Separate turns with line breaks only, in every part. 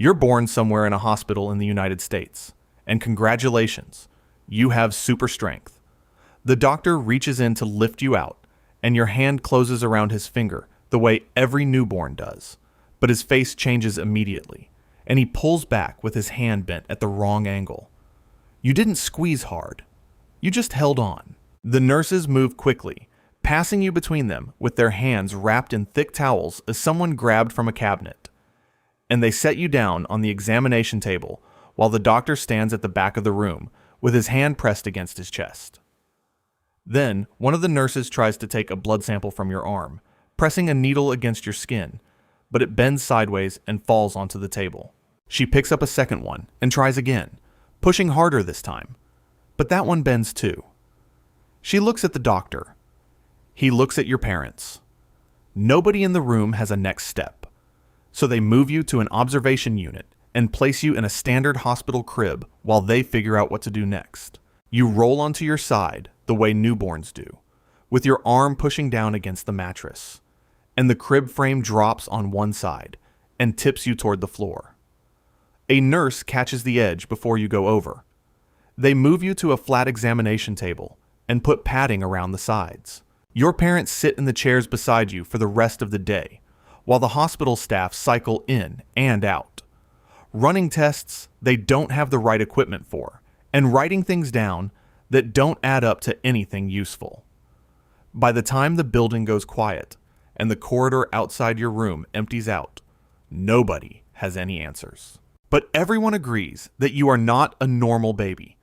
You're born somewhere in a hospital in the United States, and congratulations, you have super strength. The doctor reaches in to lift you out, and your hand closes around his finger the way every newborn does, but his face changes immediately, and he pulls back with his hand bent at the wrong angle. You didn't squeeze hard. You just held on. The nurses move quickly, passing you between them with their hands wrapped in thick towels as someone grabbed from a cabinet. And they set you down on the examination table while the doctor stands at the back of the room with his hand pressed against his chest. Then, one of the nurses tries to take a blood sample from your arm, pressing a needle against your skin, but it bends sideways and falls onto the table. She picks up a second one and tries again, pushing harder this time, but that one bends too. She looks at the doctor. He looks at your parents. Nobody in the room has a next step, so they move you to an observation unit and place you in a standard hospital crib while they figure out what to do next. You roll onto your side the way newborns do, with your arm pushing down against the mattress, and the crib frame drops on one side and tips you toward the floor. A nurse catches the edge before you go over. They move you to a flat examination table and put padding around the sides. Your parents sit in the chairs beside you for the rest of the day, while the hospital staff cycle in and out, running tests they don't have the right equipment for, and writing things down that don't add up to anything useful. By the time the building goes quiet and the corridor outside your room empties out, nobody has any answers. But everyone agrees that you are not a normal baby,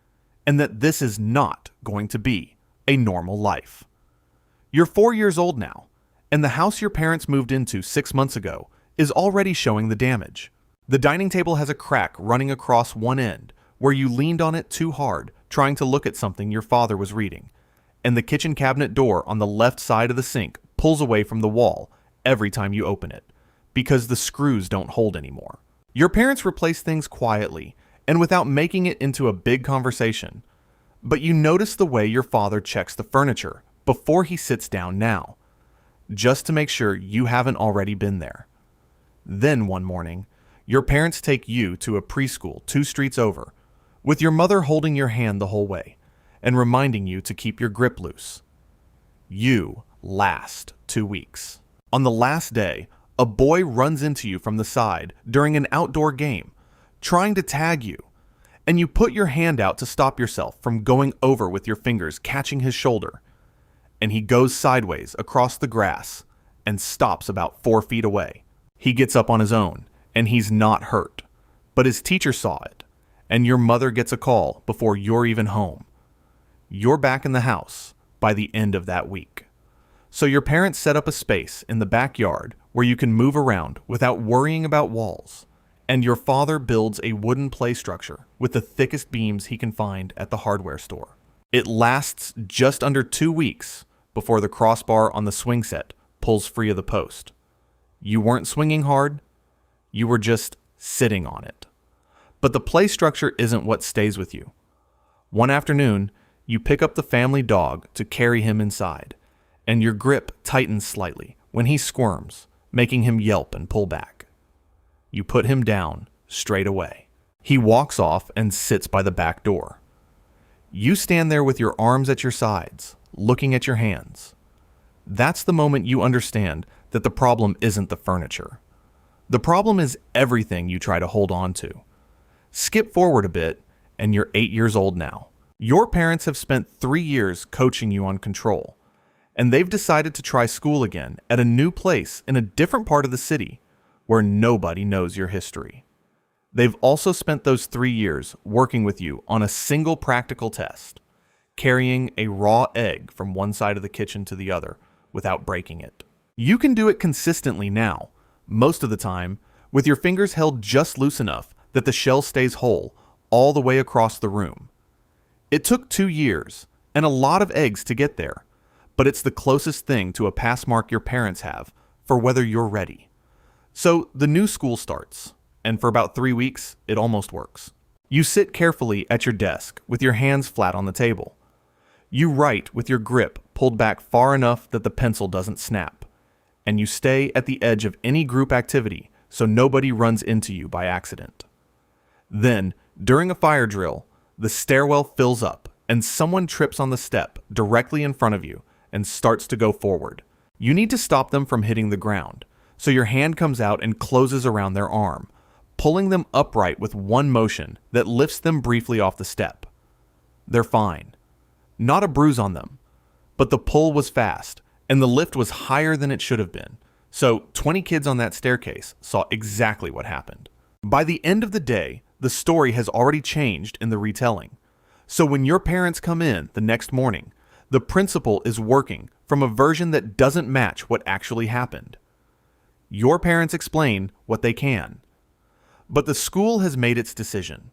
and that this is not going to be a normal life. You're 4 years old now, and the house your parents moved into 6 months ago is already showing the damage. The dining table has a crack running across one end where you leaned on it too hard trying to look at something your father was reading, and the kitchen cabinet door on the left side of the sink pulls away from the wall every time you open it, because the screws don't hold anymore. Your parents replace things quietly and without making it into a big conversation, but you notice the way your father checks the furniture before he sits down now, just to make sure you haven't already been there. Then one morning, your parents take you to a preschool 2 streets over, with your mother holding your hand the whole way and reminding you to keep your grip loose. You last 2 weeks. On the last day, a boy runs into you from the side during an outdoor game, trying to tag you, and you put your hand out to stop yourself from going over with your fingers catching his shoulder, and he goes sideways across the grass and stops about 4 feet away. He gets up on his own, and he's not hurt, but his teacher saw it, and your mother gets a call before you're even home. You're back in the house by the end of that week. So your parents set up a space in the backyard where you can move around without worrying about walls, and your father builds a wooden play structure with the thickest beams he can find at the hardware store. It lasts just under 2 weeks before the crossbar on the swing set pulls free of the post. You weren't swinging hard, you were just sitting on it. But the play structure isn't what stays with you. One afternoon, you pick up the family dog to carry him inside, and your grip tightens slightly when he squirms, making him yelp and pull back. You put him down straight away. He walks off and sits by the back door. You stand there with your arms at your sides, looking at your hands. That's the moment you understand that the problem isn't the furniture. The problem is everything you try to hold on to. Skip forward a bit, and you're 8 years old now. Your parents have spent 3 years coaching you on control, and they've decided to try school again at a new place in a different part of the city where nobody knows your history. They've also spent those 3 years working with you on a single practical test, carrying a raw egg from one side of the kitchen to the other without breaking it. You can do it consistently now, most of the time, with your fingers held just loose enough that the shell stays whole all the way across the room. It took 2 years and a lot of eggs to get there, but it's the closest thing to a pass mark your parents have for whether you're ready. So the new school starts, and for about 3 weeks, it almost works. You sit carefully at your desk with your hands flat on the table. You write with your grip pulled back far enough that the pencil doesn't snap, and you stay at the edge of any group activity so nobody runs into you by accident. Then, during a fire drill, the stairwell fills up and someone trips on the step directly in front of you and starts to go forward. You need to stop them from hitting the ground, so your hand comes out and closes around their arm, pulling them upright with one motion that lifts them briefly off the step. They're fine. Not a bruise on them, but the pull was fast and the lift was higher than it should have been, so 20 kids on that staircase saw exactly what happened. By the end of the day, the story has already changed in the retelling. So when your parents come in the next morning, the principal is working from a version that doesn't match what actually happened. Your parents explain what they can. But the school has made its decision,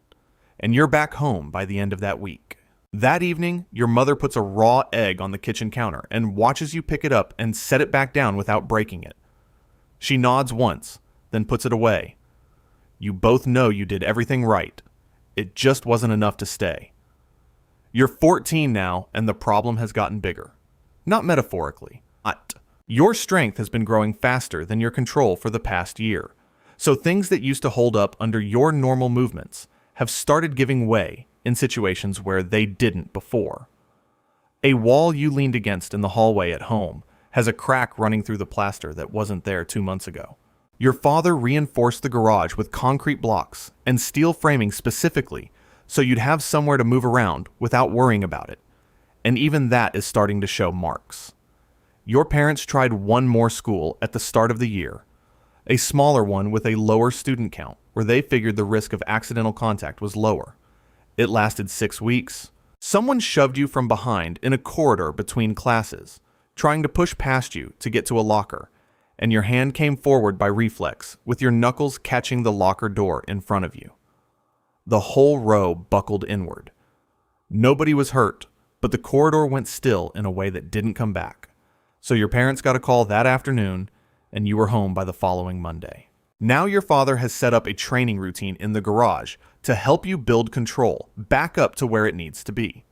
and you're back home by the end of that week. That evening, your mother puts a raw egg on the kitchen counter and watches you pick it up and set it back down without breaking it. She nods once, then puts it away. You both know you did everything right. It just wasn't enough to stay. You're 14 now, and the problem has gotten bigger. Not metaphorically. Your strength has been growing faster than your control for the past year. So things that used to hold up under your normal movements have started giving way in situations where they didn't before. A wall you leaned against in the hallway at home has a crack running through the plaster that wasn't there 2 months ago. Your father reinforced the garage with concrete blocks and steel framing specifically so you'd have somewhere to move around without worrying about it. And even that is starting to show marks. Your parents tried one more school at the start of the year, a smaller one with a lower student count where they figured the risk of accidental contact was lower. It lasted 6 weeks. Someone shoved you from behind in a corridor between classes, trying to push past you to get to a locker, and your hand came forward by reflex with your knuckles catching the locker door in front of you. The whole row buckled inward. Nobody was hurt, but the corridor went still in a way that didn't come back. So your parents got a call that afternoon, and you were home by the following Monday. Now your father has set up a training routine in the garage to help you build control back up to where it needs to be.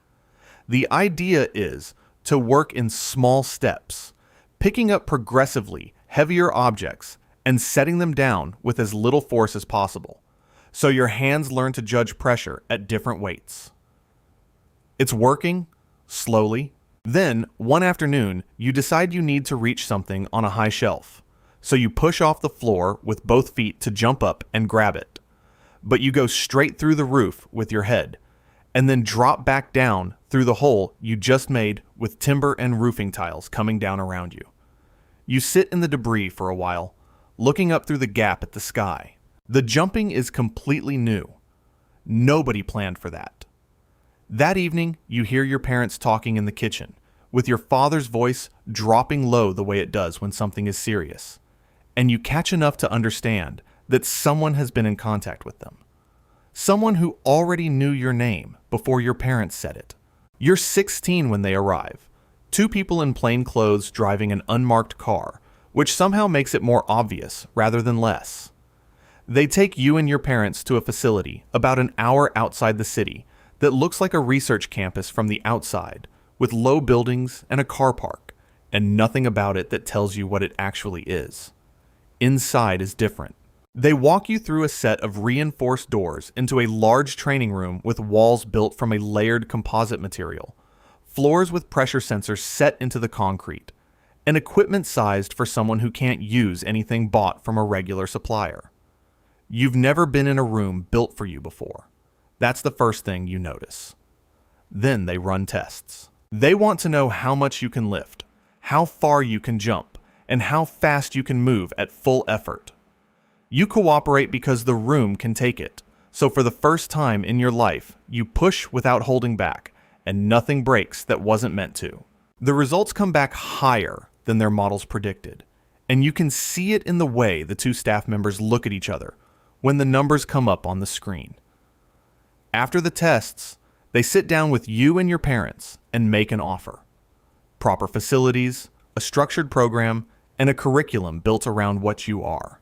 The idea is to work in small steps, picking up progressively heavier objects and setting them down with as little force as possible, so your hands learn to judge pressure at different weights. It's working, slowly. Then, one afternoon, you decide you need to reach something on a high shelf, so you push off the floor with both feet to jump up and grab it. But you go straight through the roof with your head, and then drop back down through the hole you just made with timber and roofing tiles coming down around you. You sit in the debris for a while, looking up through the gap at the sky. The jumping is completely new. Nobody planned for that. That evening, you hear your parents talking in the kitchen, with your father's voice dropping low the way it does when something is serious, and you catch enough to understand that someone has been in contact with them. Someone who already knew your name before your parents said it. You're 16 when they arrive. 2 people in plain clothes driving an unmarked car, which somehow makes it more obvious rather than less. They take you and your parents to a facility about an hour outside the city that looks like a research campus from the outside, with low buildings and a car park, and nothing about it that tells you what it actually is. Inside is different. They walk you through a set of reinforced doors into a large training room with walls built from a layered composite material, floors with pressure sensors set into the concrete, and equipment sized for someone who can't use anything bought from a regular supplier. You've never been in a room built for you before. That's the first thing you notice. Then they run tests. They want to know how much you can lift, how far you can jump, and how fast you can move at full effort. You cooperate because the room can take it, so for the first time in your life, you push without holding back, and nothing breaks that wasn't meant to. The results come back higher than their models predicted, and you can see it in the way the 2 staff members look at each other when the numbers come up on the screen. After the tests, they sit down with you and your parents and make an offer. Proper facilities, a structured program, and a curriculum built around what you are.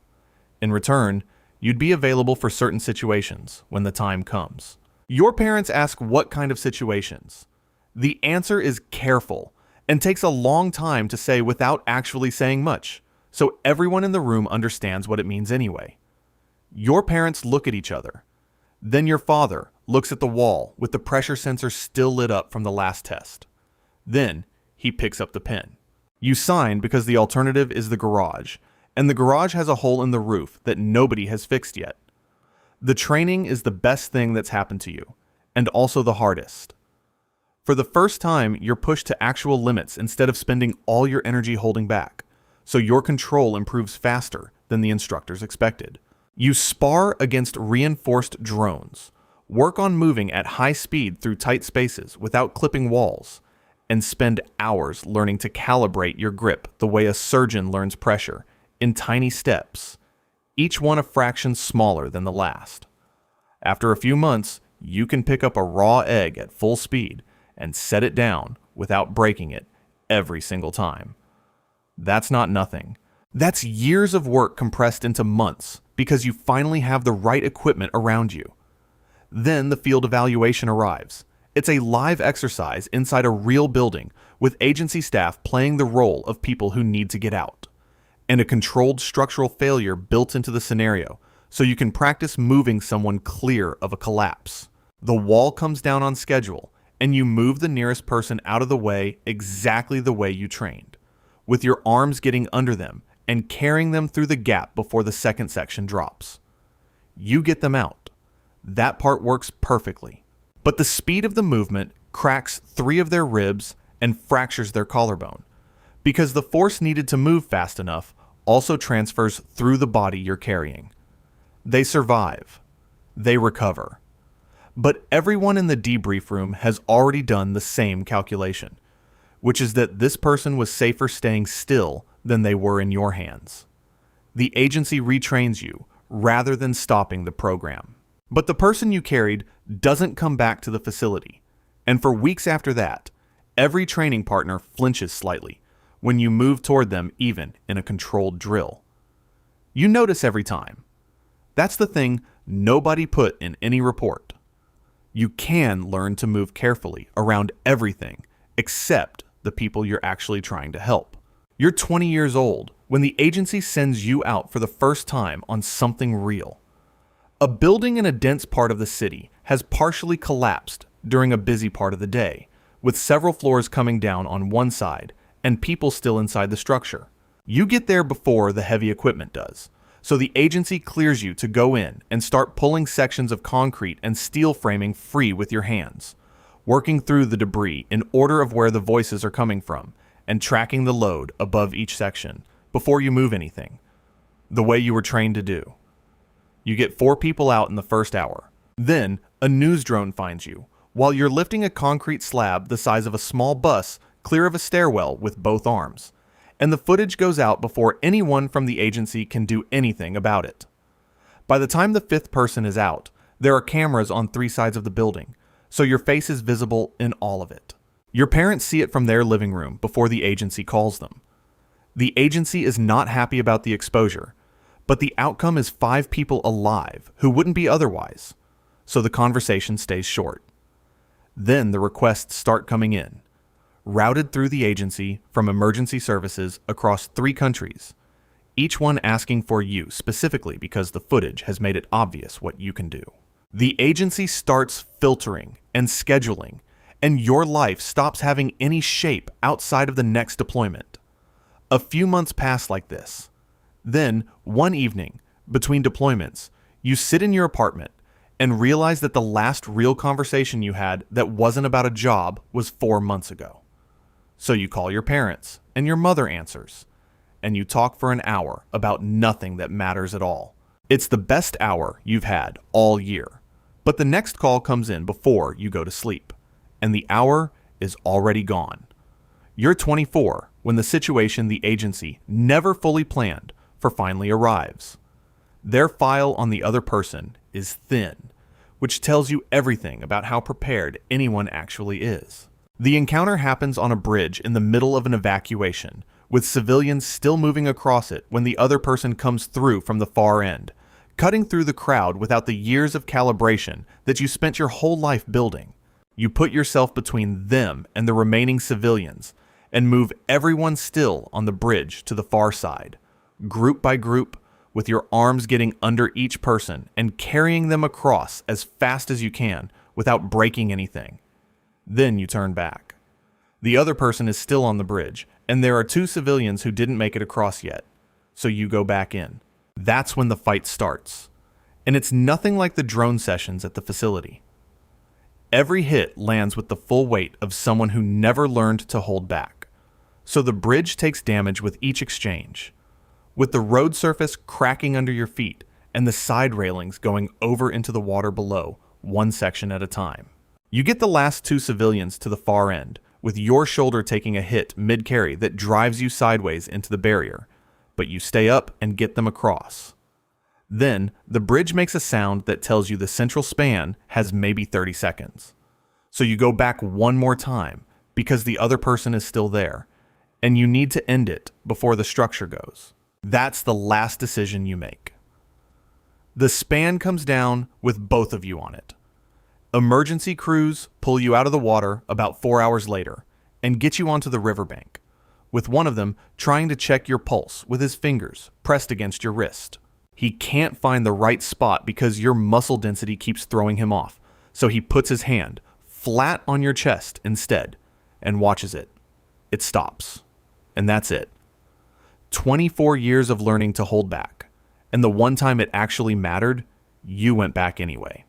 In return, you'd be available for certain situations when the time comes. Your parents ask what kind of situations. The answer is careful and takes a long time to say without actually saying much, so everyone in the room understands what it means anyway. Your parents look at each other. Then your father looks at the wall with the pressure sensor still lit up from the last test. Then he picks up the pen. You sign because the alternative is the garage, and the garage has a hole in the roof that nobody has fixed yet. The training is the best thing that's happened to you, and also the hardest. For the first time, you're pushed to actual limits instead of spending all your energy holding back, so your control improves faster than the instructors expected. You spar against reinforced drones, work on moving at high speed through tight spaces without clipping walls, and spend hours learning to calibrate your grip the way a surgeon learns pressure, in tiny steps, each one a fraction smaller than the last. After a few months, you can pick up a raw egg at full speed and set it down without breaking it every single time. That's not nothing. That's years of work compressed into months because you finally have the right equipment around you. Then the field evaluation arrives. It's a live exercise inside a real building with agency staff playing the role of people who need to get out, and a controlled structural failure built into the scenario so you can practice moving someone clear of a collapse. The wall comes down on schedule, and you move the nearest person out of the way exactly the way you trained, with your arms getting under them and carrying them through the gap before the second section drops. You get them out. That part works perfectly. But the speed of the movement cracks 3 of their ribs and fractures their collarbone, because the force needed to move fast enough also transfers through the body you're carrying. They survive. They recover. But everyone in the debrief room has already done the same calculation, which is that this person was safer staying still than they were in your hands. The agency retrains you rather than stopping the program. But the person you carried doesn't come back to the facility, and for weeks after that, every training partner flinches slightly when you move toward them, even in a controlled drill. You notice every time. That's the thing nobody put in any report. You can learn to move carefully around everything except the people you're actually trying to help. You're 20 years old when the agency sends you out for the first time on something real. A building in a dense part of the city has partially collapsed during a busy part of the day, with several floors coming down on one side and people still inside the structure. You get there before the heavy equipment does, so the agency clears you to go in and start pulling sections of concrete and steel framing free with your hands, working through the debris in order of where the voices are coming from and tracking the load above each section before you move anything, the way you were trained to do. You get 4 people out in the first hour. Then, a news drone finds you while you're lifting a concrete slab the size of a small bus clear of a stairwell with both arms, and the footage goes out before anyone from the agency can do anything about it. By the time the 5th person is out, there are cameras on 3 sides of the building, so your face is visible in all of it. Your parents see it from their living room before the agency calls them. The agency is not happy about the exposure, but the outcome is 5 people alive who wouldn't be otherwise, so the conversation stays short. Then the requests start coming in, routed through the agency from emergency services across 3 countries, each one asking for you specifically because the footage has made it obvious what you can do. The agency starts filtering and scheduling, and your life stops having any shape outside of the next deployment. A few months pass like this. Then, one evening, between deployments, you sit in your apartment and realize that the last real conversation you had that wasn't about a job was 4 months ago. So you call your parents, and your mother answers, and you talk for an hour about nothing that matters at all. It's the best hour you've had all year, but the next call comes in before you go to sleep, and the hour is already gone. You're 24 when the situation the agency never fully planned for finally arrives. Their file on the other person is thin, which tells you everything about how prepared anyone actually is. The encounter happens on a bridge in the middle of an evacuation, with civilians still moving across it when the other person comes through from the far end, cutting through the crowd without the years of calibration that you spent your whole life building. You put yourself between them and the remaining civilians and move everyone still on the bridge to the far side, group by group, with your arms getting under each person and carrying them across as fast as you can without breaking anything. Then you turn back. The other person is still on the bridge, and there are 2 civilians who didn't make it across yet, so you go back in. That's when the fight starts. And it's nothing like the drone sessions at the facility. Every hit lands with the full weight of someone who never learned to hold back. So the bridge takes damage with each exchange, with the road surface cracking under your feet and the side railings going over into the water below, one section at a time. You get the last 2 civilians to the far end, with your shoulder taking a hit mid-carry that drives you sideways into the barrier, but you stay up and get them across. Then, the bridge makes a sound that tells you the central span has maybe 30 seconds. So you go back one more time, because the other person is still there, and you need to end it before the structure goes. That's the last decision you make. The span comes down with both of you on it. Emergency crews pull you out of the water about 4 hours later and get you onto the riverbank, with one of them trying to check your pulse with his fingers pressed against your wrist. He can't find the right spot because your muscle density keeps throwing him off, so he puts his hand flat on your chest instead and watches it. It stops, and that's it. 24 years of learning to hold back, and the one time it actually mattered, you went back anyway.